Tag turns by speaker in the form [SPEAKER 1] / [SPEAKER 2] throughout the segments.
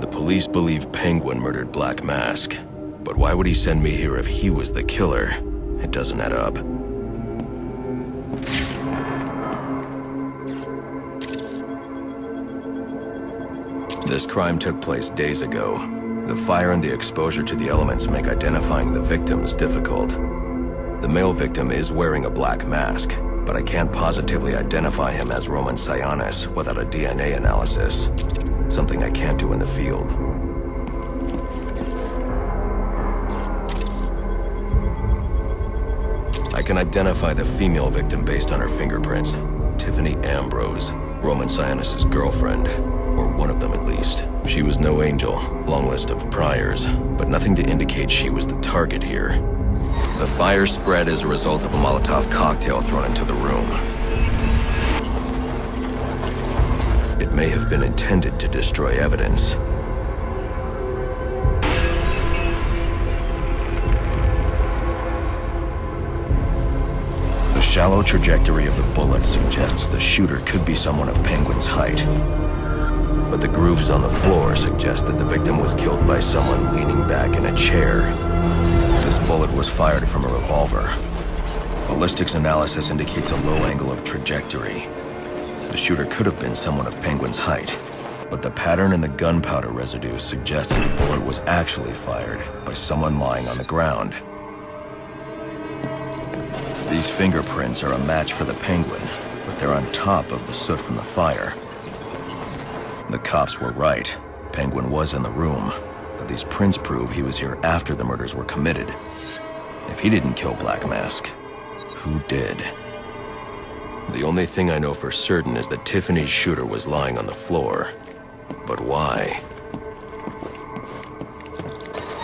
[SPEAKER 1] The police believe Penguin murdered Black Mask, but why would he send me here if he was the killer? It doesn't add up. This crime took place days ago. The fire and the exposure to the elements make identifying the victims difficult. The male victim is wearing a black mask, but I can't positively identify him as Roman Sionis without a DNA analysis. Something I can't do in the field. I can identify the female victim based on her fingerprints. Tiffany Ambrose, Roman Sionis' girlfriend. Or one of them at least. She was no angel, long list of priors, but nothing to indicate she was the target here. The fire spread as a result of a Molotov cocktail thrown into the room. It may have been intended to destroy evidence. The shallow trajectory of the bullet suggests the shooter could be someone of Penguin's height. But the grooves on the floor suggest that the victim was killed by someone leaning back in a chair. This bullet was fired from a revolver. Ballistics analysis indicates a low angle of trajectory. The shooter could have been someone of Penguin's height, but the pattern in the gunpowder residue suggests the bullet was actually fired by someone lying on the ground. These fingerprints are a match for the Penguin, but they're on top of the soot from the fire. The cops were right. Penguin was in the room, but these prints prove he was here after the murders were committed. If he didn't kill Black Mask, who did? The only thing I know for certain is that Tiffany's shooter was lying on the floor. But why?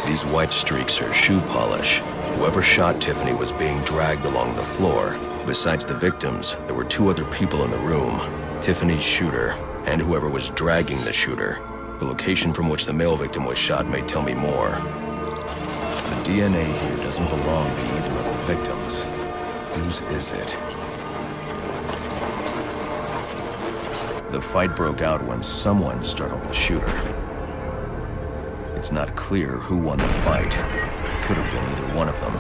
[SPEAKER 1] These white streaks are shoe polish. Whoever shot Tiffany was being dragged along the floor. Besides the victims, there were two other people in the room. Tiffany's shooter, and whoever was dragging the shooter. The location from which the male victim was shot may tell me more. The DNA here doesn't belong to either of the victims. Whose is it? The fight broke out when someone startled the shooter. It's not clear who won the fight. It could have been either one of them.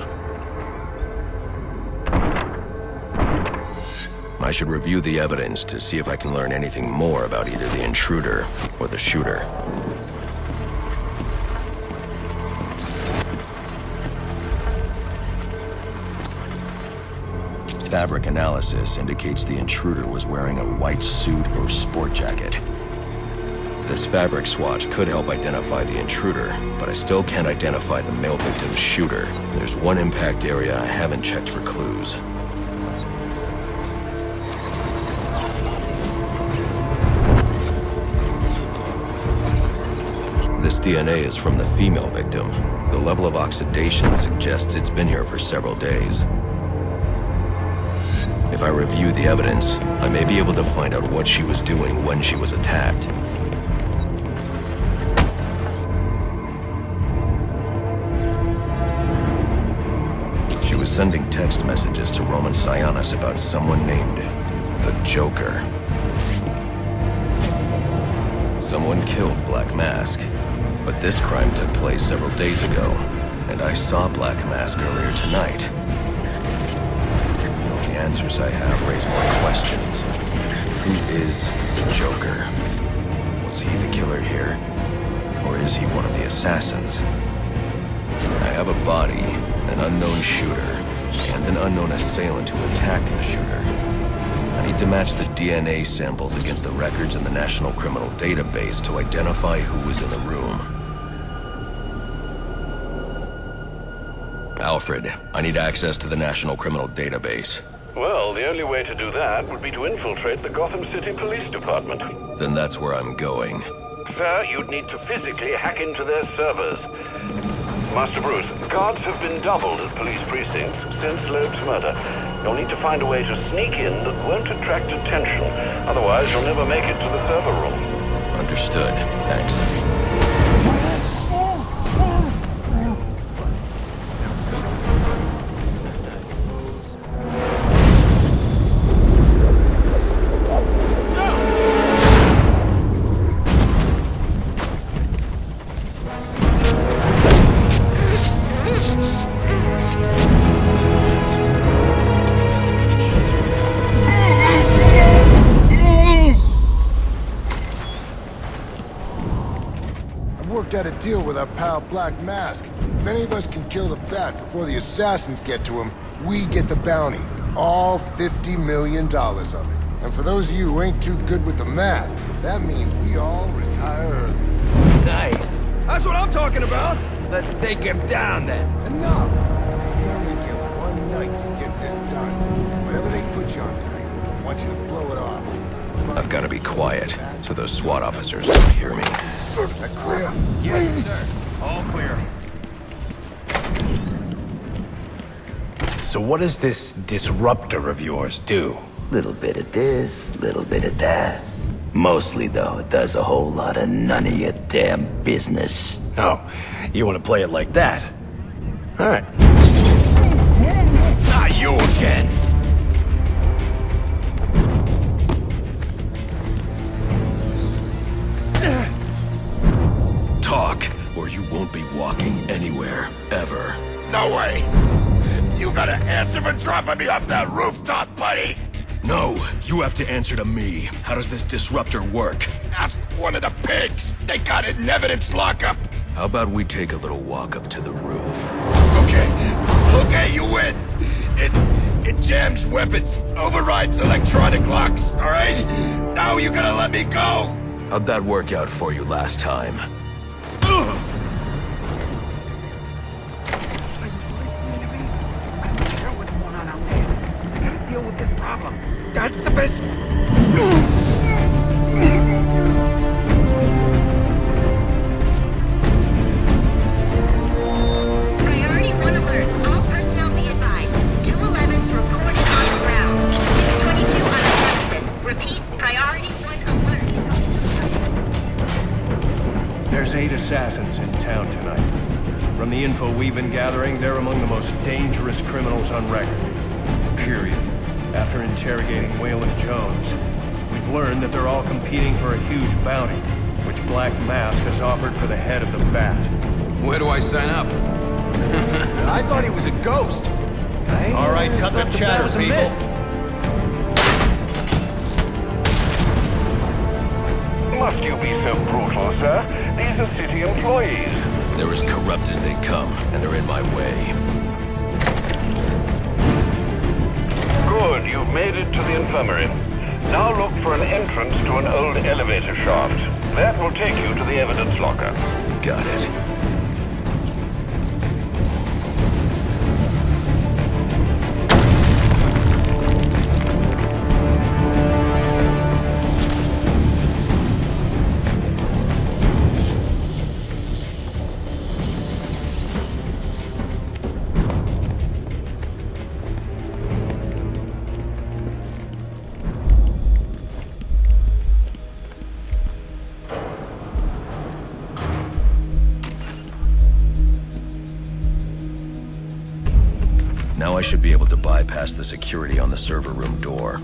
[SPEAKER 1] I should review the evidence to see if I can learn anything more about either the intruder or the shooter. Fabric analysis indicates the intruder was wearing a white suit or sport jacket. This fabric swatch could help identify the intruder, but I still can't identify the male victim's shooter. There's one impact area I haven't checked for clues. This DNA is from the female victim. The level of oxidation suggests it's been here for several days. If I review the evidence, I may be able to find out what she was doing when she was attacked. She was sending text messages to Roman Sionis about someone named the Joker. Someone killed Black Mask. But this crime took place several days ago, and I saw Black Mask earlier tonight. The only answers I have raise more questions. Who is the Joker? Was he the killer here? Or is he one of the assassins? I have a body, an unknown shooter, and an unknown assailant who attacked the shooter. I need to match the DNA samples against the records in the National Criminal Database to identify who was in the room. Alfred, I need access to the National Criminal Database.
[SPEAKER 2] Well, the only way to do that would be to infiltrate the Gotham City Police Department.
[SPEAKER 1] Then that's where I'm going.
[SPEAKER 2] Sir, you'd need to physically hack into their servers. Master Bruce, guards have been doubled at police precincts since Loeb's murder. You'll need to find a way to sneak in that won't attract attention. Otherwise, you'll never make it to the server room.
[SPEAKER 1] Understood. Thanks.
[SPEAKER 3] worked out a deal with our pal Black Mask. If any of us can kill the Bat before the assassins get to him, we get the bounty. All $50 million of it. And for those of you who ain't too good with the math, that means we all retire early.
[SPEAKER 4] Nice. That's what I'm talking about. Let's take him down then.
[SPEAKER 3] Enough! You only get one night to get this done. Whatever they put you on tonight, I want you to blow it off.
[SPEAKER 1] I've got to be quiet, so those SWAT officers don't hear me.
[SPEAKER 3] That clear?
[SPEAKER 4] Yes, sir. All clear.
[SPEAKER 5] So what does this disruptor of yours do?
[SPEAKER 6] Little bit of this, little bit of that. Mostly, though, it does a whole lot of none of your damn business.
[SPEAKER 5] Oh, you want to play it like that? All right. Not you again!
[SPEAKER 1] Talk, or you won't be walking anywhere, ever.
[SPEAKER 5] No way! You gotta answer for dropping me off that rooftop, buddy!
[SPEAKER 1] No, you have to answer to me. How does this disruptor work?
[SPEAKER 5] Ask one of the pigs! They got it in evidence lockup!
[SPEAKER 1] How about we take a little walk up to the roof?
[SPEAKER 5] Okay, you win! It jams weapons, overrides electronic locks, alright? Now you gotta let me go!
[SPEAKER 1] How'd that work out for you last time?
[SPEAKER 5] That's the best...
[SPEAKER 7] Priority 1 alert. All personnel be advised. 211's reported on the ground. 622 on the premises. Repeat, priority 1 alert.
[SPEAKER 8] There's 8 assassins in town tonight. From the info we've been gathering, they're among the most dangerous criminals on record. Period. After interrogating Waylon Jones, we've learned that they're all competing for a huge bounty, which Black Mask has offered for the head of the Bat.
[SPEAKER 4] Where do I sign up?
[SPEAKER 5] I thought he was a ghost.
[SPEAKER 8] All right, cut the chatter, people.
[SPEAKER 2] Must you be so brutal, sir? These are city employees.
[SPEAKER 1] They're as corrupt as they come, and they're in my way.
[SPEAKER 2] Good, you've made it to the infirmary. Now look for an entrance to an old elevator shaft. That will take you to the evidence locker.
[SPEAKER 1] Got it. Now I should be able to bypass the security on the server room door.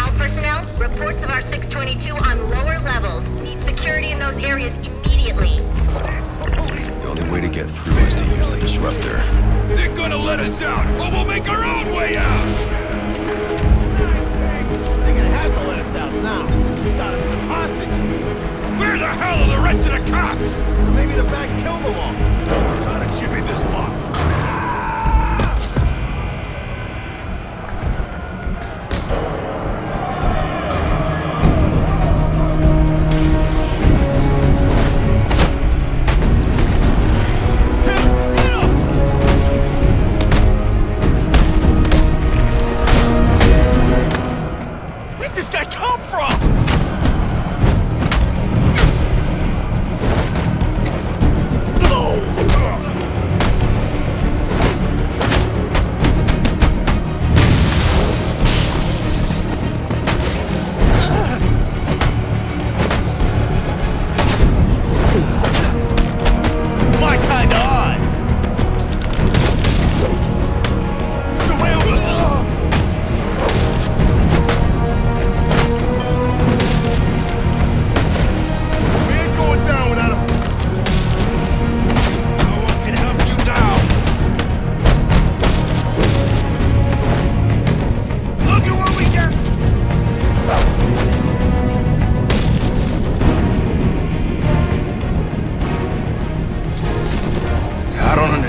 [SPEAKER 7] All personnel, reports of our 622 on lower levels. Need security in those areas immediately.
[SPEAKER 1] The only way to get through is to use the disruptor.
[SPEAKER 5] They're gonna let us out, or we'll make our own way out!
[SPEAKER 4] They're gonna have to let us out now. We got us some hostages.
[SPEAKER 5] Where the hell are the rest of the cops?
[SPEAKER 4] Maybe the back killed them all.
[SPEAKER 5] We're trying to chip in this lock.
[SPEAKER 4] Where'd this guy come from?
[SPEAKER 5] No!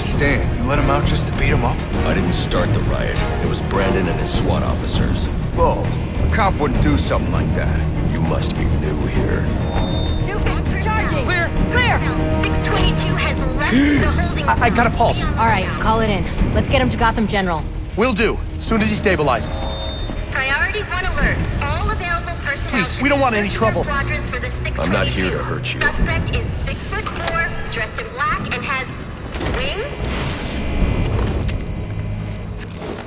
[SPEAKER 5] understand. You let him out just to beat him up?
[SPEAKER 1] I didn't start the riot. It was Brandon and his SWAT officers.
[SPEAKER 5] Bull. A cop wouldn't do something like that.
[SPEAKER 1] You must be new here.
[SPEAKER 7] Charging. Clear. 622 has left the holding
[SPEAKER 9] I got a pulse.
[SPEAKER 10] All right, call it in. Let's get him to Gotham General.
[SPEAKER 9] Will do. Soon as he stabilizes.
[SPEAKER 7] Priority 1 alert. All available personnel.
[SPEAKER 9] Please, we don't want any trouble.
[SPEAKER 1] I'm not here to hurt you.
[SPEAKER 7] Suspect is 6'4", dressed in black, and has wings.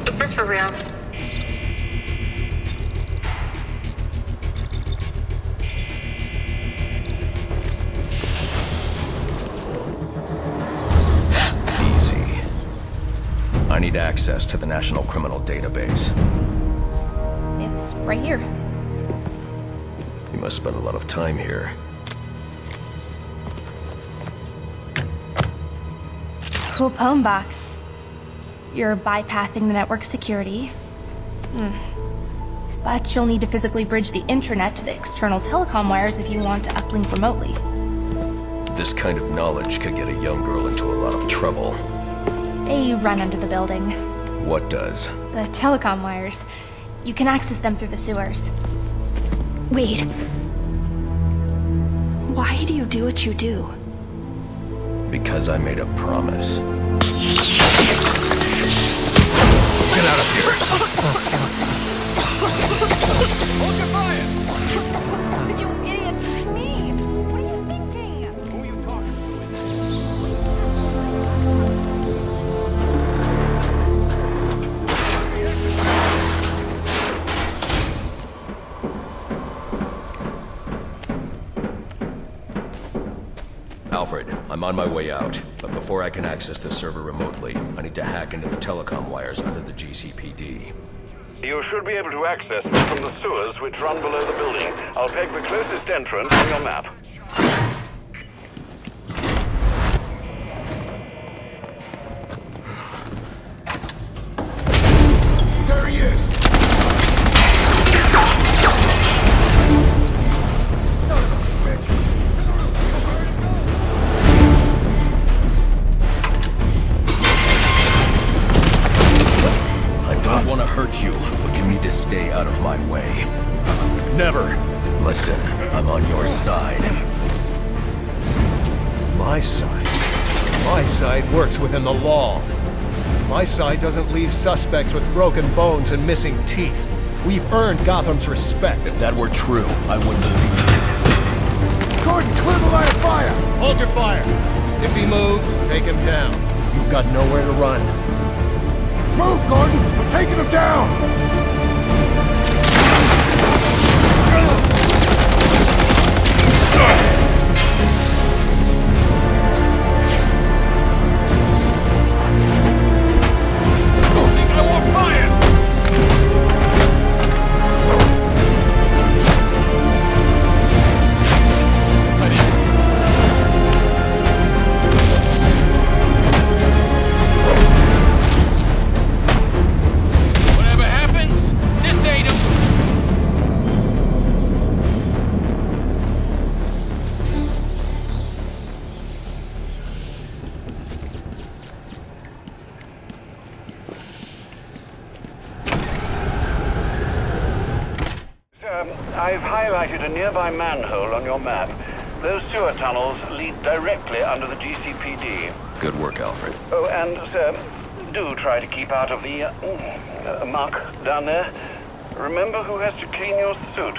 [SPEAKER 7] Is this for real?
[SPEAKER 1] Easy. I need access to the National Criminal Database.
[SPEAKER 10] It's right here.
[SPEAKER 1] You must spend a lot of time here.
[SPEAKER 10] Cool poem box. You're bypassing the network security. But you'll need to physically bridge the intranet to the external telecom wires if you want to uplink remotely.
[SPEAKER 1] This kind of knowledge could get a young girl into a lot of trouble.
[SPEAKER 10] They run under the building.
[SPEAKER 1] What does?
[SPEAKER 10] The telecom wires. You can access them through the sewers. Wait. Why do you do what you do?
[SPEAKER 1] Because I made a promise.
[SPEAKER 5] Get out of here.
[SPEAKER 4] Hold your fire!
[SPEAKER 10] You idiot! It's me! What are you thinking?
[SPEAKER 4] Who are you talking to?
[SPEAKER 1] Alfred, I'm on my way out, but before I can access the server remotely, I need to hack into the telecom wires under the GCPD.
[SPEAKER 2] You should be able to access them from the sewers which run below the building. I'll peg the closest entrance on your map.
[SPEAKER 3] There he is!
[SPEAKER 1] I don't want to hurt you, but you need to stay out of my way.
[SPEAKER 8] Never.
[SPEAKER 1] Listen, I'm on your side.
[SPEAKER 8] My side? My side works within the law. My side doesn't leave suspects with broken bones and missing teeth. We've earned Gotham's respect.
[SPEAKER 1] If that were true, I wouldn't believe you.
[SPEAKER 3] Gordon, clear the line of fire!
[SPEAKER 8] Hold your fire. If he moves, take him down. You've got nowhere to run.
[SPEAKER 3] Move, Gordon! We're taking him down!
[SPEAKER 2] I've highlighted a nearby manhole on your map. Those sewer tunnels lead directly under the GCPD.
[SPEAKER 1] Good work, Alfred.
[SPEAKER 2] Oh, and, sir, do try to keep out of the, muck down there. Remember who has to clean your suit.